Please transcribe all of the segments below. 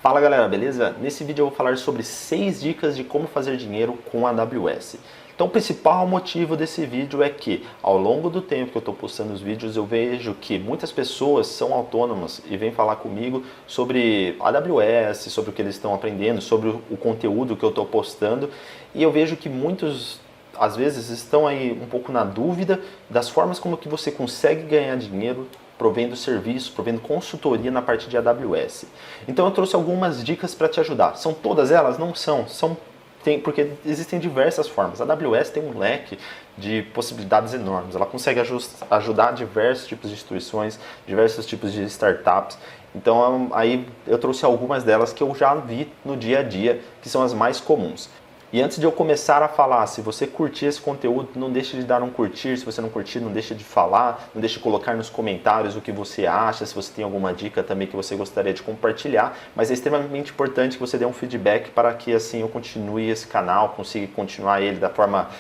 Fala galera, beleza? Nesse vídeo eu vou falar sobre 6 dicas de como fazer dinheiro com a AWS. Então o principal motivo desse vídeo é que ao longo do tempo que eu estou postando os vídeos eu vejo que muitas pessoas são autônomas e vêm falar comigo sobre a AWS, sobre o que eles estão aprendendo, sobre o conteúdo que eu estou postando, e eu vejo que muitos às vezes estão aí um pouco na dúvida das formas como que você consegue ganhar dinheiro provendo serviço, provendo consultoria na parte de AWS. Então eu trouxe algumas dicas para te ajudar. São todas elas? Não são. Porque existem diversas formas. A AWS tem um leque de possibilidades enormes. Ela consegue ajudar diversos tipos de instituições, diversos tipos de startups. Então aí eu trouxe algumas delas que eu já vi no dia a dia, que são as mais comuns. E antes de eu começar a falar, se você curtir esse conteúdo, não deixe de dar um curtir. Se você não curtir, não deixe de falar, não deixe de colocar nos comentários o que você acha, se você tem alguma dica também que você gostaria de compartilhar. Mas é extremamente importante que você dê um feedback para que assim eu continue esse canal, consiga continuar ele da forma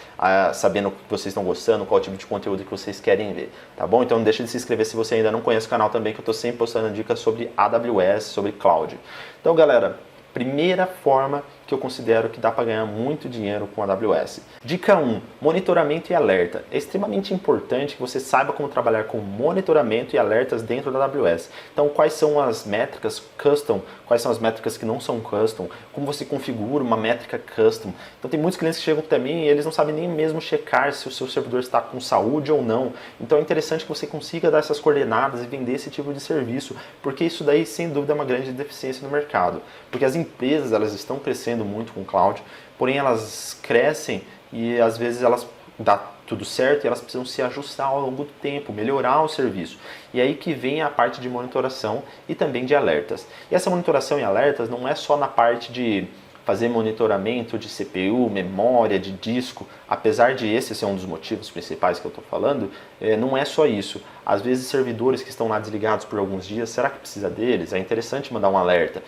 sabendo o que vocês estão gostando, qual tipo de conteúdo que vocês querem ver, tá bom? Então não deixe de se inscrever se você ainda não conhece o canal também, que eu estou sempre postando dicas sobre AWS, sobre Cloud. Então galera, primeira forma que eu considero que dá para ganhar muito dinheiro com a AWS. Dica 1. Monitoramento e alerta. É extremamente importante que você saiba como trabalhar com monitoramento e alertas dentro da AWS. Então, quais são as métricas custom, quais são as métricas que não são custom, como você configura uma métrica custom. Então, tem muitos clientes que chegam para mim e eles não sabem nem mesmo checar se o seu servidor está com saúde ou não. Então, é interessante que você consiga dar essas coordenadas e vender esse tipo de serviço, porque isso daí, sem dúvida, é uma grande deficiência no mercado. Porque as empresas, elas estão crescendo muito com cloud, porém elas crescem e às vezes elas dá tudo certo e elas precisam se ajustar ao longo do tempo, melhorar o serviço. E aí que vem a parte de monitoração e também de alertas. E essa monitoração e alertas não é só na parte de fazer monitoramento de CPU, memória, de disco, apesar de esse ser um dos motivos principais que eu estou falando, não é só isso. Às vezes servidores que estão lá desligados por alguns dias, será que precisa deles? É interessante mandar um alerta.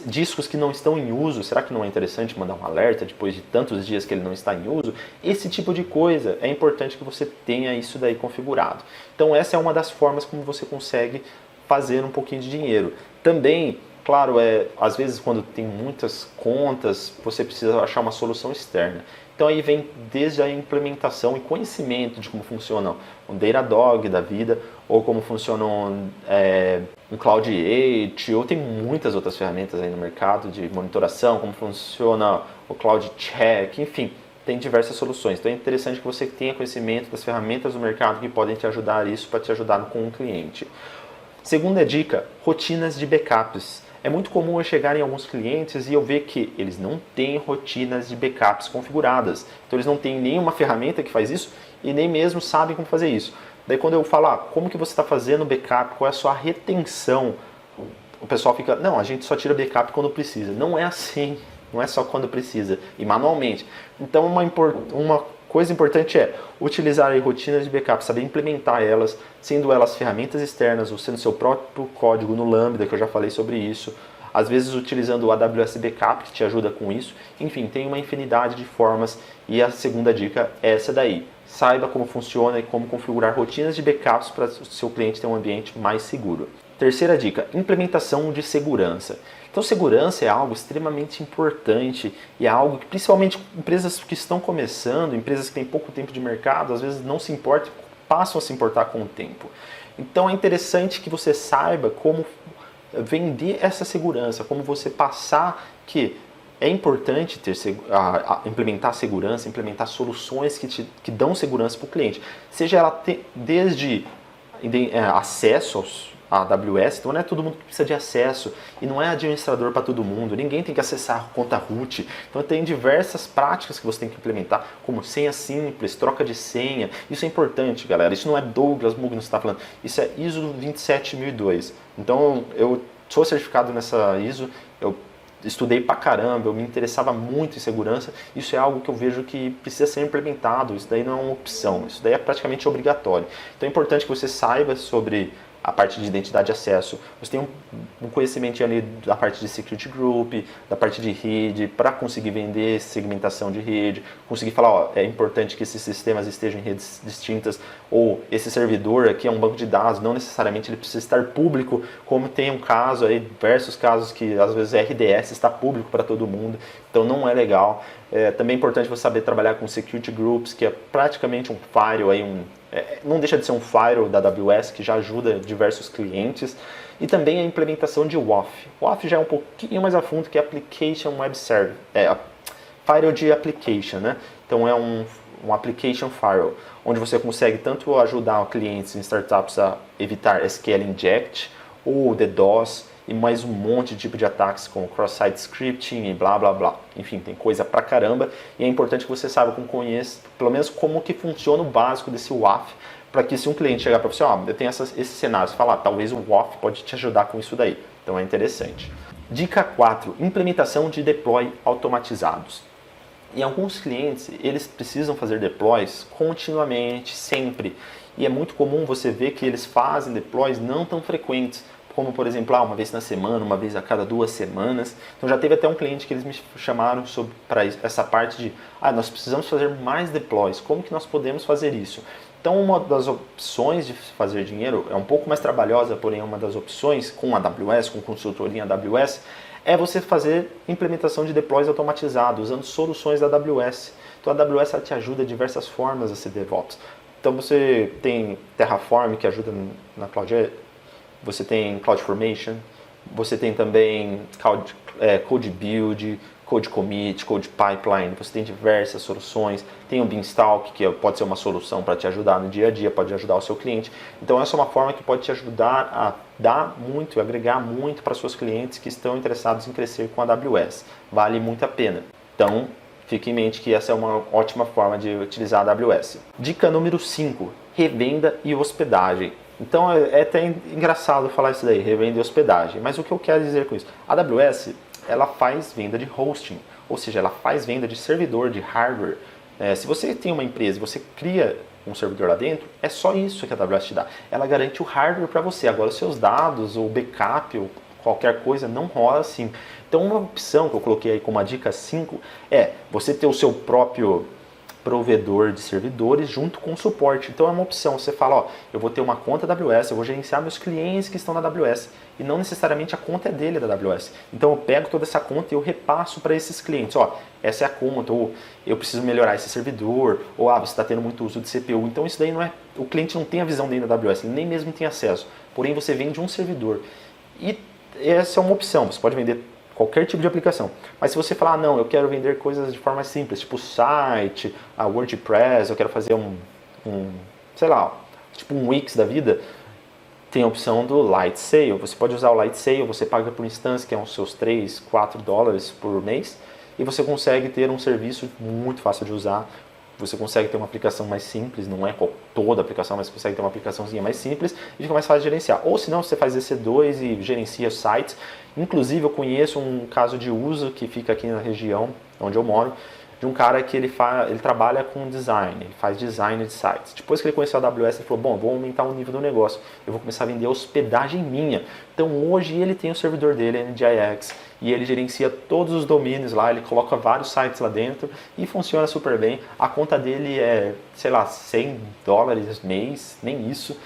Discos que não estão em uso, será que não é interessante mandar um alerta depois de tantos dias que ele não está em uso? Esse tipo de coisa, é importante que você tenha isso daí configurado. Então essa é uma das formas como você consegue fazer um pouquinho de dinheiro. Também, claro, às vezes quando tem muitas contas, você precisa achar uma solução externa. Então aí vem desde a implementação e conhecimento de como funciona um Datadog da vida, ou como funciona um Cloud8, ou tem muitas outras ferramentas aí no mercado de monitoração, como funciona o Cloud Check, enfim, tem diversas soluções. Então é interessante que você tenha conhecimento das ferramentas do mercado que podem te ajudar isso para te ajudar com o cliente. Segunda dica, rotinas de backups. É muito comum eu chegar em alguns clientes e eu ver que eles não têm rotinas de backups configuradas. Então eles não têm nenhuma ferramenta que faz isso e nem mesmo sabem como fazer isso. Daí quando eu falo, como que você está fazendo backup, qual é a sua retenção? O pessoal fica, não, a gente só tira backup quando precisa. Não é assim, não é só quando precisa, e manualmente. Então uma coisa importante é utilizar aí rotinas de backup, saber implementar elas, sendo elas ferramentas externas ou sendo seu próprio código no Lambda, que eu já falei sobre isso. Às vezes utilizando o AWS Backup, que te ajuda com isso. Enfim, tem uma infinidade de formas. E a segunda dica é essa daí. Saiba como funciona e como configurar rotinas de backups para o seu cliente ter um ambiente mais seguro. Terceira dica, implementação de segurança. Então segurança é algo extremamente importante e é algo que principalmente empresas que estão começando, empresas que têm pouco tempo de mercado, às vezes não se importam, passam a se importar com o tempo. Então é interessante que você saiba como vender essa segurança, como você passar que é importante implementar segurança, implementar soluções que dão segurança para o cliente. Seja ela desde acesso a AWS, então não é todo mundo que precisa de acesso e não é administrador para todo mundo, ninguém tem que acessar a conta root. Então tem diversas práticas que você tem que implementar, como senha simples, troca de senha. Isso é importante, galera. Isso não é Douglas Mugno que está falando, isso é ISO 27002. Então eu sou certificado nessa ISO, eu estudei pra caramba, eu me interessava muito em segurança. Isso é algo que eu vejo que precisa ser implementado, isso daí não é uma opção, isso daí é praticamente obrigatório. Então é importante que você saiba sobre a parte de identidade de acesso, você tem um conhecimento ali da parte de security group, da parte de rede, para conseguir vender segmentação de rede, conseguir falar, ó, é importante que esses sistemas estejam em redes distintas, ou esse servidor aqui é um banco de dados, não necessariamente ele precisa estar público, como tem um caso aí, diversos casos que às vezes RDS está público para todo mundo, então não é legal. Também é importante você saber trabalhar com security groups, que é praticamente um firewall, aí não deixa de ser um firewall da AWS, que já ajuda diversos clientes. E também a implementação de WAF. WAF já é um pouquinho mais a fundo, que é Application Web Service. Firewall de application, né? Então é um application firewall, onde você consegue tanto ajudar clientes em startups a evitar SQL inject ou DDoS, e mais um monte de tipo de ataques com cross-site scripting e blá blá blá. Enfim, tem coisa pra caramba e é importante que você saiba, conheça pelo menos como que funciona o básico desse WAF, para que se um cliente chegar para você, eu tenho esses cenários, falar, talvez o WAF pode te ajudar com isso daí. Então é interessante. Dica 4, implementação de deploy automatizados. Em alguns clientes, eles precisam fazer deploys continuamente, sempre. E é muito comum você ver que eles fazem deploys não tão frequentes, como por exemplo, uma vez na semana, uma vez a cada 2 semanas. Então já teve até um cliente que eles me chamaram para essa parte de, nós precisamos fazer mais deploys, como que nós podemos fazer isso? Então uma das opções de fazer dinheiro, é um pouco mais trabalhosa, porém uma das opções com a AWS, com consultoria em AWS, é você fazer implementação de deploys automatizados, usando soluções da AWS. Então a AWS te ajuda de diversas formas a ser DevOps. Então você tem Terraform, que ajuda na Cloud, você tem CloudFormation, você tem também Code Build, Code Commit, Code Pipeline, você tem diversas soluções, tem o Beanstalk, que pode ser uma solução para te ajudar no dia a dia, pode ajudar o seu cliente. Então essa é uma forma que pode te ajudar a dar muito, agregar muito para seus clientes que estão interessados em crescer com a AWS. Vale muito a pena. Então, fique em mente que essa é uma ótima forma de utilizar a AWS. Dica número 5, revenda e hospedagem. Então é até engraçado falar isso daí, revenda e hospedagem. Mas o que eu quero dizer com isso? A AWS, ela faz venda de hosting, ou seja, ela faz venda de servidor, de hardware. Se você tem uma empresa e você cria um servidor lá dentro, é só isso que a AWS te dá. Ela garante o hardware para você. Agora os seus dados, ou backup, ou qualquer coisa, não rola assim. Então uma opção que eu coloquei aí como a dica 5 é você ter o seu próprio provedor de servidores junto com o suporte. Então é uma opção, você fala, eu vou ter uma conta AWS, eu vou gerenciar meus clientes que estão na AWS e não necessariamente a conta é dele da AWS. Então eu pego toda essa conta e eu repasso para esses clientes, essa é a conta, ou eu preciso melhorar esse servidor, ou você está tendo muito uso de CPU. Então isso daí não é, o cliente não tem a visão dentro da AWS, ele nem mesmo tem acesso. Porém você vende um servidor. E essa é uma opção, você pode vender qualquer tipo de aplicação. Mas se você falar, não, eu quero vender coisas de forma simples, tipo site, a WordPress, eu quero fazer tipo um Wix da vida, tem a opção do Light Sale. Você pode usar o Light Sale, você paga por instância, que é uns seus 3, 4 dólares por mês, e você consegue ter um serviço muito fácil de usar. Você consegue ter uma aplicação mais simples, não é toda a aplicação, mas você consegue ter uma aplicaçãozinha mais simples e fica mais fácil de gerenciar. Ou se não, você faz EC2 e gerencia os sites. Inclusive, eu conheço um caso de uso que fica aqui na região onde eu moro, de um cara que ele trabalha com design, ele faz design de sites. Depois que ele conheceu a AWS, ele falou, vou aumentar o nível do negócio, eu vou começar a vender hospedagem minha. Então hoje ele tem o servidor dele, NGIX, e ele gerencia todos os domínios lá, ele coloca vários sites lá dentro e funciona super bem. A conta dele é, $100 mês, nem isso,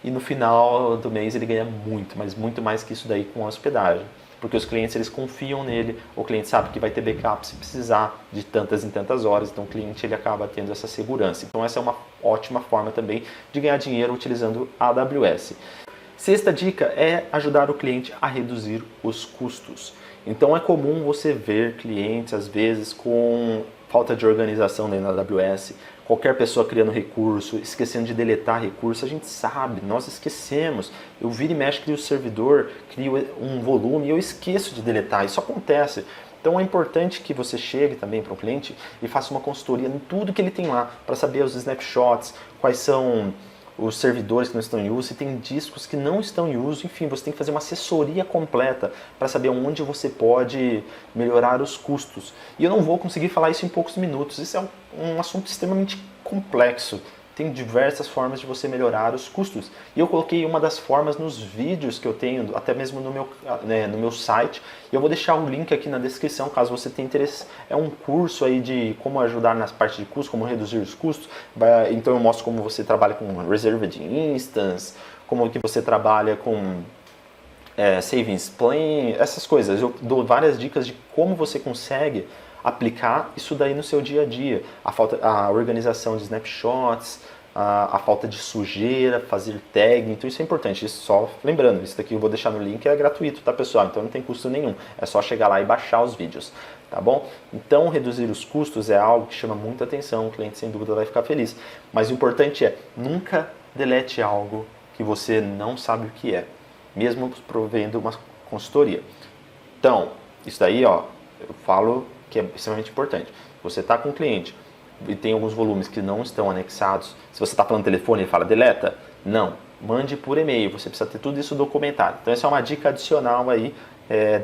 e no final do mês ele ganha muito, mas muito mais que isso daí com a hospedagem. Porque os clientes eles confiam nele, o cliente sabe que vai ter backup se precisar de tantas em tantas horas, então o cliente ele acaba tendo essa segurança. Então essa é uma ótima forma também de ganhar dinheiro utilizando a AWS. Sexta dica é ajudar o cliente a reduzir os custos. Então é comum você ver clientes às vezes com falta de organização dentro da AWS, qualquer pessoa criando recurso, esquecendo de deletar recurso, a gente sabe, nós esquecemos. Eu viro e mexo, crio o servidor, crio um volume e eu esqueço de deletar, isso acontece. Então é importante que você chegue também para o cliente e faça uma consultoria em tudo que ele tem lá, para saber os snapshots, quais são os servidores que não estão em uso, se tem discos que não estão em uso, enfim, você tem que fazer uma assessoria completa para saber onde você pode melhorar os custos. E eu não vou conseguir falar isso em poucos minutos, isso é um assunto extremamente complexo. tem diversas formas de você melhorar os custos. E eu coloquei uma das formas nos vídeos que eu tenho, até mesmo no meu site. E eu vou deixar o link aqui na descrição, caso você tenha interesse. É um curso aí de como ajudar nas partes de custos, como reduzir os custos. Então eu mostro como você trabalha com Reserved Instance, como que você trabalha com Savings Plan, essas coisas. Eu dou várias dicas de como você consegue aplicar isso daí no seu dia a dia. A organização de snapshots, a falta de sujeira, fazer tag, então isso é importante. Isso só lembrando, isso daqui eu vou deixar no link, é gratuito, tá pessoal? Então não tem custo nenhum, é só chegar lá e baixar os vídeos, tá bom? Então reduzir os custos é algo que chama muita atenção, o cliente sem dúvida vai ficar feliz. Mas o importante é, nunca delete algo que você não sabe o que é, mesmo provendo uma consultoria. Então, isso daí, ó, eu falo que é extremamente importante. Você está com um cliente e tem alguns volumes que não estão anexados, se você está falando no telefone e ele fala deleta, não, mande por e-mail, você precisa ter tudo isso documentado. Então essa é uma dica adicional aí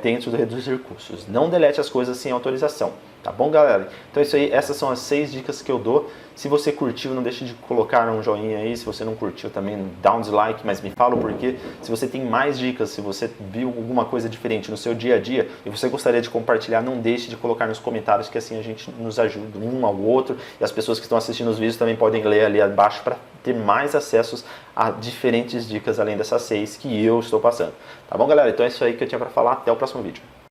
dentro do reduzir custos. Não delete as coisas sem autorização. Tá bom, galera? Então é isso aí, essas são as 6 dicas que eu dou. Se você curtiu, não deixe de colocar um joinha aí. Se você não curtiu também, dá um dislike, mas me fala o porquê. Se você tem mais dicas, se você viu alguma coisa diferente no seu dia a dia e você gostaria de compartilhar, não deixe de colocar nos comentários, que assim a gente nos ajuda um ao outro. E as pessoas que estão assistindo os vídeos também podem ler ali abaixo para ter mais acessos a diferentes dicas além dessas 6 que eu estou passando. Tá bom, galera? Então é isso aí que eu tinha para falar. Até o próximo vídeo.